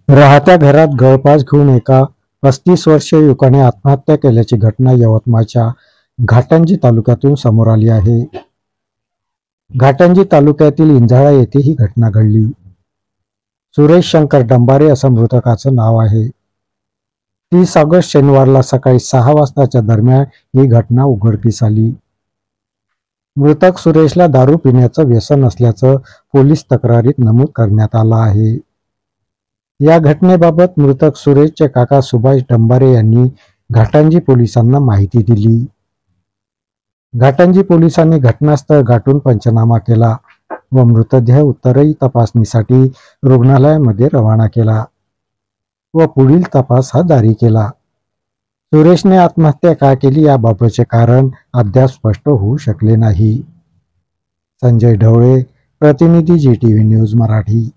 राहत्या घरात गळफास घेऊन एका 35 वर्षीय युवकाने आत्महत्या केल्याची घटना यवतमाळच्या घाटंजी तालुक्यातून समोर आली आहे. घाटंजी तालुक्यातील इंझाळा येथे ही घटना घडली. सुरेश शंकर डंबारे असं मृतकाचं नाव आहे. 30 ऑगस्ट शनिवारला सकाळी 6 वाजताच्या दरम्यान ही घटना उघडकीस आली. मृतक सुरेशला दारू पिण्याचं व्यसन असल्याचं पोलीस तक्रारीत नमूद करण्यात आलं आहे. या घटनेबाबत मृतक सुरेशचे काका सुभाष डंबारे यांनी घाटंजी पोलिसांना माहिती दिली. घाटंजी पोलिसांनी घटनास्थळ गाठून पंचनामा केला व मृतदेह उत्तरही तपासणीसाठी रुग्णालयामध्ये रवाना केला व पुढील तपास जारी केला. सुरेशने आत्महत्या का केली याबाबतचे कारण अद्याप स्पष्ट होऊ शकले नाही. संजय ढवळे, प्रतिनिधी GTV न्यूज मराठी.